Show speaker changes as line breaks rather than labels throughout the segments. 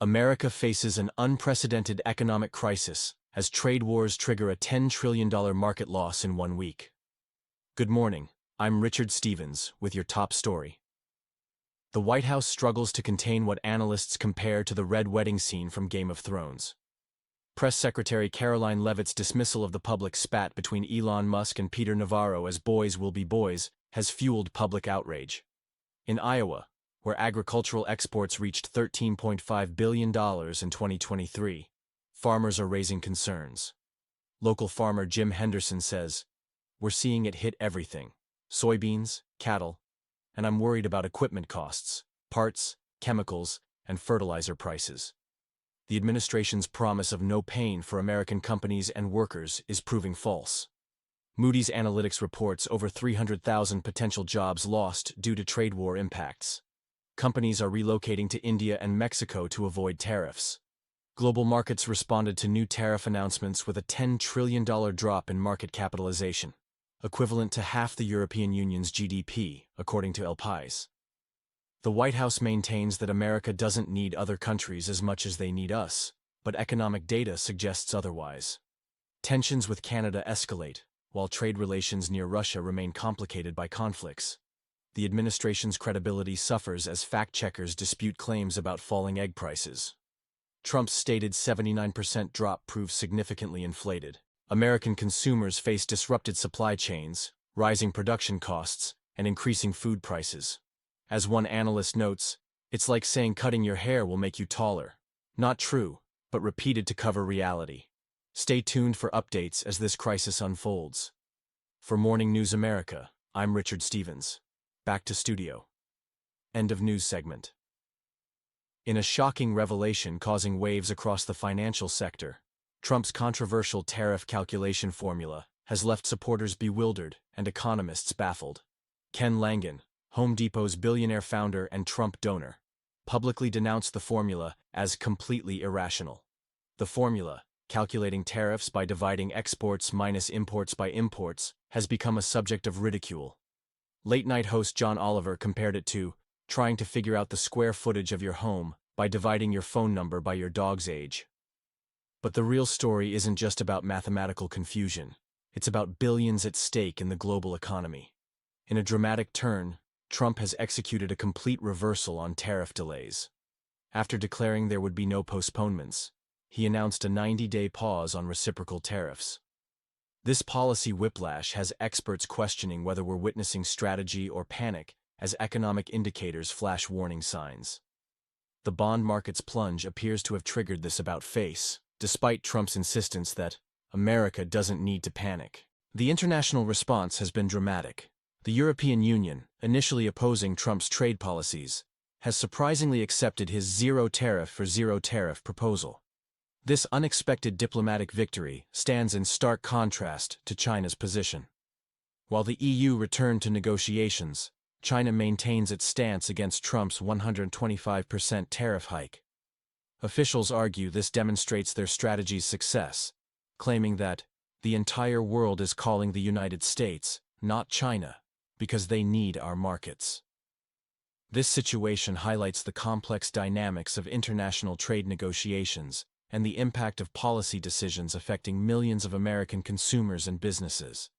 America faces an unprecedented economic crisis as trade wars trigger a $10 trillion market loss in 1 week. Good morning, I'm Richard Stevens with your top story. The White House struggles to contain what analysts compare to the Red Wedding scene from Game of Thrones. Press Secretary Caroline Leavitt's dismissal of the public spat between Elon Musk and Peter Navarro as boys will be boys has fueled public outrage. In Iowa, where agricultural exports reached $13.5 billion in 2023, farmers are raising concerns. Local farmer Jim Henderson says, "We're seeing it hit everything: soybeans, cattle, and I'm worried about equipment costs, parts, chemicals, and fertilizer prices." The administration's promise of no pain for American companies and workers is proving false. Moody's Analytics reports over 300,000 potential jobs lost due to trade war impacts. Companies are relocating to India and Mexico to avoid tariffs. Global markets responded to new tariff announcements with a $10 trillion drop in market capitalization, equivalent to half the European Union's GDP, according to El País. The White House maintains that America doesn't need other countries as much as they need us, but economic data suggests otherwise. Tensions with Canada escalate, while trade relations near Russia remain complicated by conflicts. The administration's credibility suffers as fact-checkers dispute claims about falling egg prices. Trump's stated 79% drop proves significantly inflated. American consumers face disrupted supply chains, rising production costs, and increasing food prices. As one analyst notes, it's like saying cutting your hair will make you taller. Not true, but repeated to cover reality. Stay tuned for updates as this crisis unfolds. For Morning News America, I'm Richard Stevens. Back to studio. End of news segment. In a shocking revelation causing waves across the financial sector, Trump's controversial tariff calculation formula has left supporters bewildered and economists baffled. Ken Langen, Home Depot's billionaire founder and Trump donor, publicly denounced the formula as completely irrational. The formula, calculating tariffs by dividing exports minus imports by imports, has become a subject of ridicule. Late-night host John Oliver compared it to trying to figure out the square footage of your home by dividing your phone number by your dog's age. But the real story isn't just about mathematical confusion. It's about billions at stake in the global economy. In a dramatic turn, Trump has executed a complete reversal on tariff delays. After declaring there would be no postponements, he announced a 90-day pause on reciprocal tariffs. This policy whiplash has experts questioning whether we're witnessing strategy or panic as economic indicators flash warning signs. The bond market's plunge appears to have triggered this about-face, despite Trump's insistence that America doesn't need to panic. The international response has been dramatic. The European Union, initially opposing Trump's trade policies, has surprisingly accepted his zero tariff for zero tariff proposal. This unexpected diplomatic victory stands in stark contrast to China's position. While the EU returned to negotiations, China maintains its stance against Trump's 125% tariff hike. Officials argue this demonstrates their strategy's success, claiming that the entire world is calling the United States, not China, because they need our markets. This situation highlights the complex dynamics of international trade negotiations and the impact of policy decisions affecting millions of American consumers and businesses.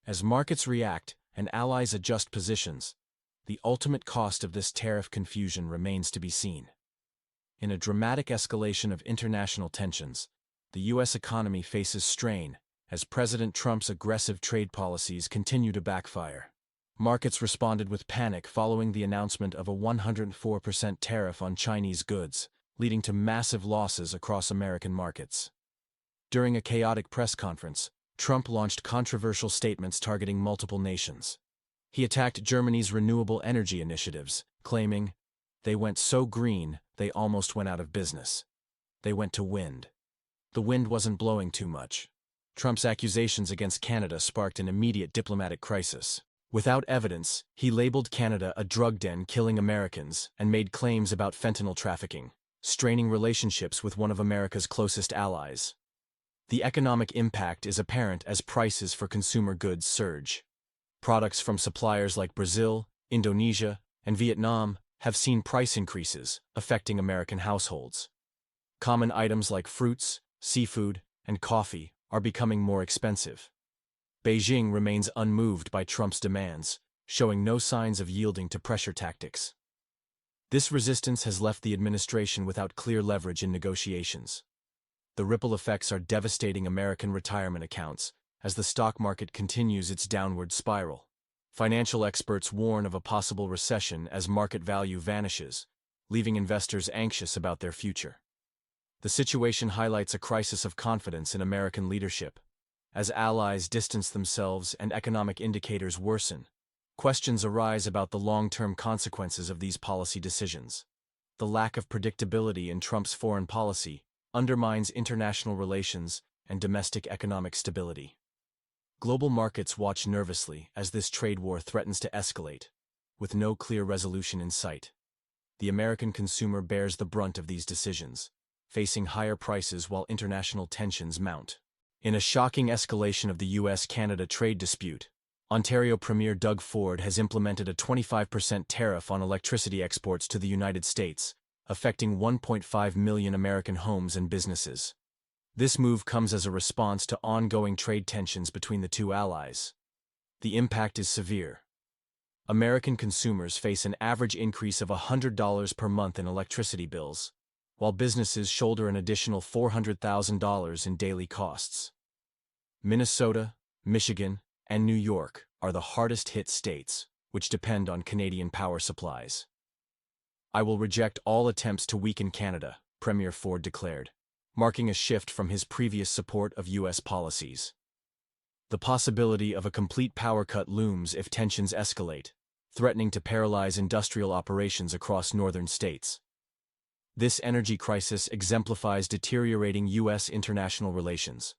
As markets react and allies adjust positions, the ultimate cost of this tariff confusion remains to be seen. In a dramatic escalation of international tensions, the U.S. economy faces strain as President Trump's aggressive trade policies continue to backfire. Markets responded with panic following the announcement of a 104% tariff on Chinese goods, leading to massive losses across American markets. During a chaotic press conference, Trump launched controversial statements targeting multiple nations. He attacked Germany's renewable energy initiatives, claiming, "They went so green, they almost went out of business. They went to wind." The wind wasn't blowing too much. Trump's accusations against Canada sparked an immediate diplomatic crisis. Without evidence, he labeled Canada a drug den killing Americans and made claims about fentanyl trafficking, straining relationships with one of America's closest allies. The economic impact is apparent as prices for consumer goods surge. Products from suppliers like Brazil, Indonesia, and Vietnam have seen price increases, affecting American households. Common items like fruits, seafood, and coffee are becoming more expensive. Beijing remains unmoved by Trump's demands, showing no signs of yielding to pressure tactics. This resistance has left the administration without clear leverage in negotiations. The ripple effects are devastating American retirement accounts as the stock market continues its downward spiral. Financial experts warn of a possible recession as market value vanishes, leaving investors anxious about their future. The situation highlights a crisis of confidence in American leadership. As allies distance themselves and economic indicators worsen, questions arise about the long-term consequences of these policy decisions. The lack of predictability in Trump's foreign policy undermines international relations and domestic economic stability. Global markets watch nervously as this trade war threatens to escalate, with no clear resolution in sight. The American consumer bears the brunt of these decisions, facing higher prices while international tensions mount. In a shocking escalation of the U.S.-Canada trade dispute, Ontario Premier Doug Ford has implemented a 25% tariff on electricity exports to the United States, affecting 1.5 million American homes and businesses. This move comes as a response to ongoing trade tensions between the two allies. The impact is severe. American consumers face an average increase of $100 per month in electricity bills, while businesses shoulder an additional $400,000 in daily costs. Minnesota, Michigan, and New York are the hardest-hit states, which depend on Canadian power supplies. "I will reject all attempts to weaken Canada," Premier Ford declared, marking a shift from his previous support of U.S. policies. The possibility of a complete power cut looms if tensions escalate, threatening to paralyze industrial operations across northern states. This energy crisis exemplifies deteriorating U.S. international relations.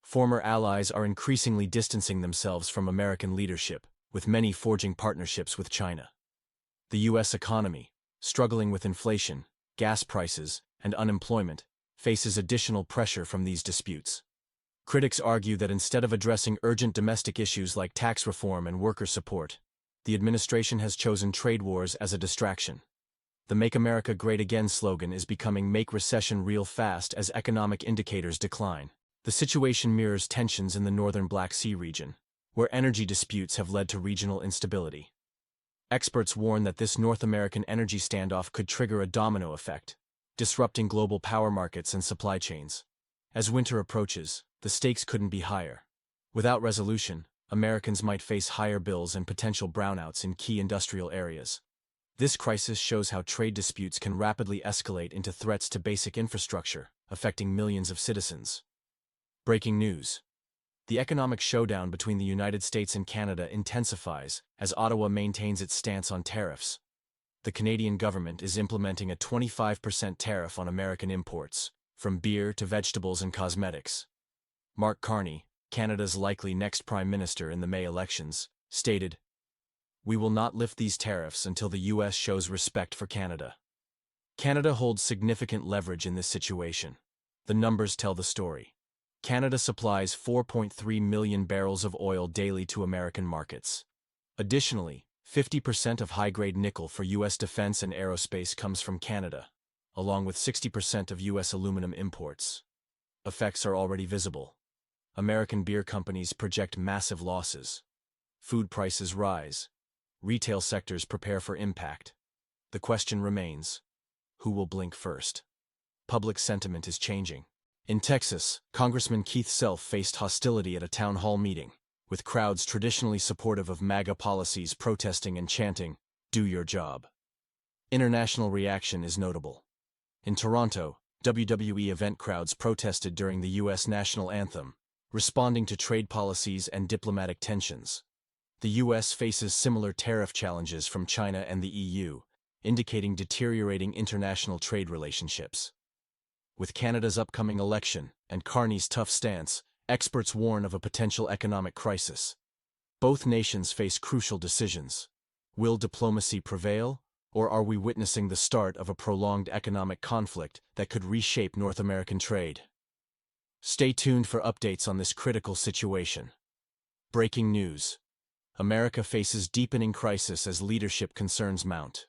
Former allies are increasingly distancing themselves from American leadership, with many forging partnerships with China. The U.S. economy, struggling with inflation, gas prices, and unemployment, faces additional pressure from these disputes. Critics argue that instead of addressing urgent domestic issues like tax reform and worker support, the administration has chosen trade wars as a distraction. The Make America Great Again slogan is becoming Make Recession Real Fast as economic indicators decline. The situation mirrors tensions in the northern Black Sea region, where energy disputes have led to regional instability. Experts warn that this North American energy standoff could trigger a domino effect, disrupting global power markets and supply chains. As winter approaches, the stakes couldn't be higher. Without resolution, Americans might face higher bills and potential brownouts in key industrial areas. This crisis shows how trade disputes can rapidly escalate into threats to basic infrastructure, affecting millions of citizens. Breaking news. The economic showdown between the United States and Canada intensifies as Ottawa maintains its stance on tariffs. The Canadian government is implementing a 25% tariff on American imports, from beer to vegetables and cosmetics. Mark Carney, Canada's likely next Prime Minister in the May elections, stated, "We will not lift these tariffs until the U.S. shows respect for Canada." Canada holds significant leverage in this situation. The numbers tell the story. Canada supplies 4.3 million barrels of oil daily to American markets. Additionally, 50% of high-grade nickel for U.S. defense and aerospace comes from Canada, along with 60% of U.S. aluminum imports. Effects are already visible. American beer companies project massive losses. Food prices rise. Retail sectors prepare for impact. The question remains, who will blink first? Public sentiment is changing. In Texas, Congressman Keith Self faced hostility at a town hall meeting, with crowds traditionally supportive of MAGA policies protesting and chanting, "Do your job." International reaction is notable. In Toronto, WWE event crowds protested during the U.S. national anthem, responding to trade policies and diplomatic tensions. The U.S. faces similar tariff challenges from China and the EU, indicating deteriorating international trade relationships. With Canada's upcoming election and Carney's tough stance, experts warn of a potential economic crisis. Both nations face crucial decisions. Will diplomacy prevail, or are we witnessing the start of a prolonged economic conflict that could reshape North American trade? Stay tuned for updates on this critical situation. Breaking news. America faces deepening crisis as leadership concerns mount.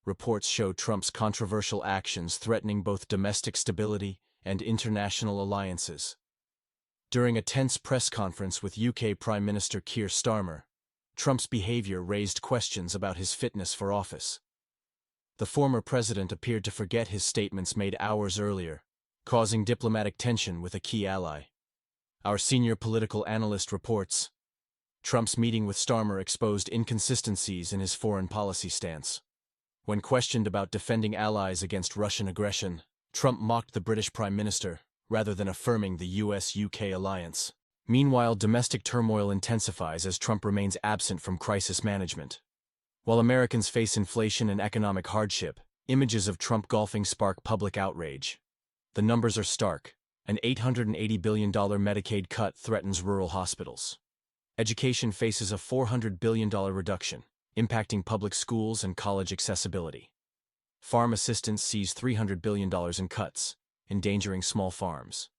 reports show Trump's controversial actions threatening both domestic stability and international alliances. During a tense press conference with UK Prime Minister Keir Starmer, Trump's behavior raised questions about his fitness for office. The former president appeared to forget his statements made hours earlier, causing diplomatic tension with a key ally. Our senior political analyst reports, Trump's meeting with Starmer exposed inconsistencies in his foreign policy stance. When questioned about defending allies against Russian aggression, Trump mocked the British Prime Minister, rather than affirming the US-UK alliance. Meanwhile, domestic turmoil intensifies as Trump remains absent from crisis management. While Americans face inflation and economic hardship, images of Trump golfing spark public outrage. The numbers are stark. An $880 billion Medicaid cut threatens rural hospitals. Education faces a $400 billion reduction, impacting public schools and college accessibility. Farm assistance sees $300 billion in cuts, endangering small farms.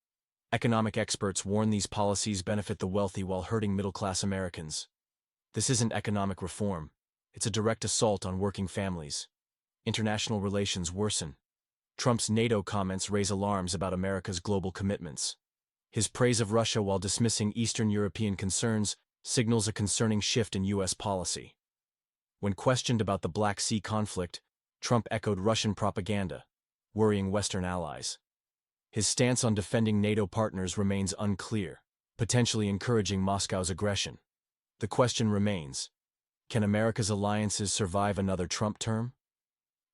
Economic experts warn these policies benefit the wealthy while hurting middle-class Americans. This isn't economic reform. It's a direct assault on working families. International relations worsen. Trump's NATO comments raise alarms about America's global commitments. His praise of Russia while dismissing Eastern European concerns signals a concerning shift in U.S. policy. When questioned about the Black Sea conflict, Trump echoed Russian propaganda, worrying Western allies. His stance on defending NATO partners remains unclear, potentially encouraging Moscow's aggression. The question remains, can America's alliances survive another Trump term?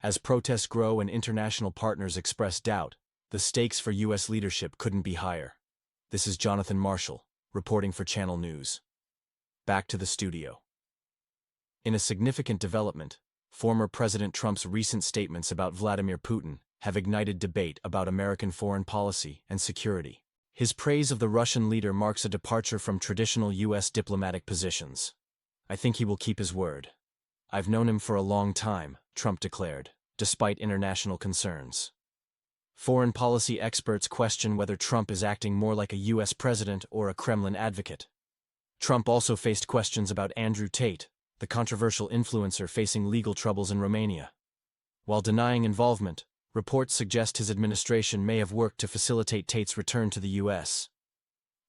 As protests grow and international partners express doubt, the stakes for U.S. leadership couldn't be higher. This is Jonathan Marshall, reporting for Channel News. Back to the studio. In a significant development, former President Trump's recent statements about Vladimir Putin have ignited debate about American foreign policy and security. His praise of the Russian leader marks a departure from traditional U.S. diplomatic positions. I think he will keep his word. I've known him for a long time, Trump declared, despite international concerns. Foreign policy experts question whether Trump is acting more like a U.S. president or a Kremlin advocate. Trump also faced questions about Andrew Tate, the controversial influencer facing legal troubles in Romania. While denying involvement, reports suggest his administration may have worked to facilitate Tate's return to the U.S.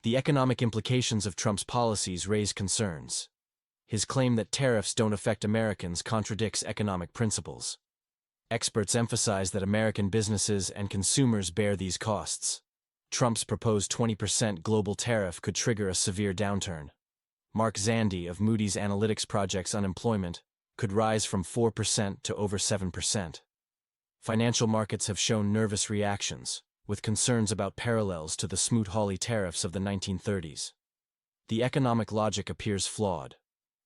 The economic implications of Trump's policies raise concerns. His claim that tariffs don't affect Americans contradicts economic principles. Experts emphasize that American businesses and consumers bear these costs. Trump's proposed 20% global tariff could trigger a severe downturn. Mark Zandi of Moody's Analytics projects unemployment could rise from 4% to over 7%. Financial markets have shown nervous reactions, with concerns about parallels to the Smoot-Hawley tariffs of the 1930s. The economic logic appears flawed.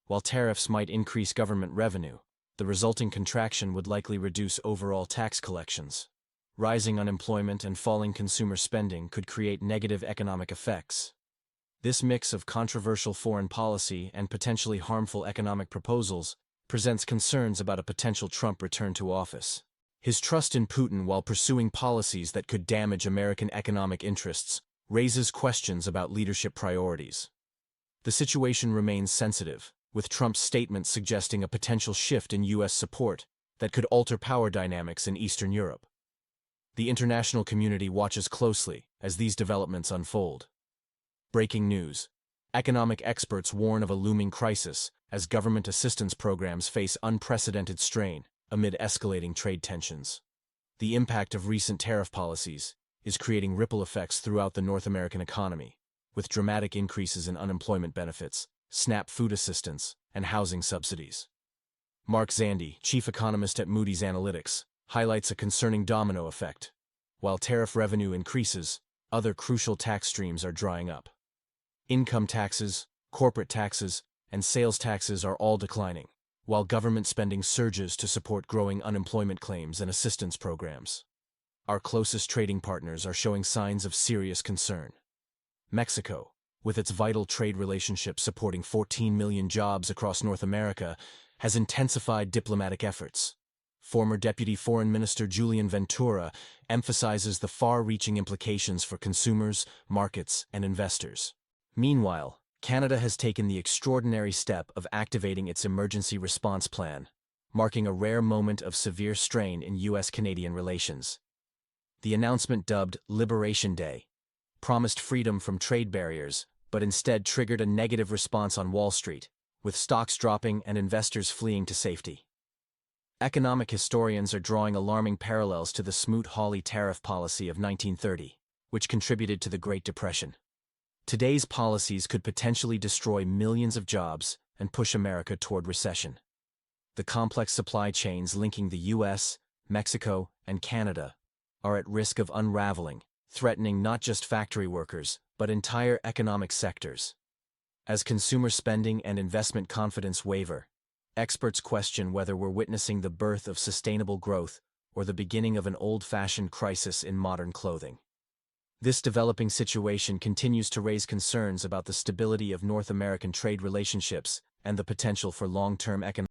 While tariffs might increase government revenue, the resulting contraction would likely reduce overall tax collections. Rising unemployment and falling consumer spending could create negative economic effects. This mix of controversial foreign policy and potentially harmful economic proposals presents concerns about a potential Trump return to office. His trust in Putin while pursuing policies that could damage American economic interests raises questions about leadership priorities. The situation remains sensitive, with Trump's statements suggesting a potential shift in U.S. support that could alter power dynamics in Eastern Europe. The international community watches closely as these developments unfold. Breaking news. Economic experts warn of a looming crisis as government assistance programs face unprecedented strain amid escalating trade tensions. The impact of recent tariff policies is creating ripple effects throughout the North American economy, with dramatic increases in unemployment benefits, SNAP food assistance, and housing subsidies. Mark Zandi, chief economist at Moody's Analytics, highlights a concerning domino effect. While tariff revenue increases, other crucial tax streams are drying up. Income taxes, corporate taxes, and sales taxes are all declining, while government spending surges to support growing unemployment claims and assistance programs. Our closest trading partners are showing signs of serious concern. Mexico, with its vital trade relationship supporting 14 million jobs across North America, has intensified diplomatic efforts. Former Deputy Foreign Minister Julian Ventura emphasizes the far-reaching implications for consumers, markets, and investors. Meanwhile, Canada has taken the extraordinary step of activating its emergency response plan, marking a rare moment of severe strain in U.S.-Canadian relations. The announcement, dubbed Liberation Day, promised freedom from trade barriers, but instead triggered a negative response on Wall Street, with stocks dropping and investors fleeing to safety. Economic historians are drawing alarming parallels to the Smoot-Hawley tariff policy of 1930, which contributed to the Great Depression. Today's policies could potentially destroy millions of jobs and push America toward recession. The complex supply chains linking the U.S., Mexico, and Canada are at risk of unraveling, threatening not just factory workers, but entire economic sectors. As consumer spending and investment confidence waver, experts question whether we're witnessing the birth of sustainable growth or the beginning of an old-fashioned crisis in modern clothing. This developing situation continues to raise concerns about the stability of North American trade relationships and the potential for long-term economic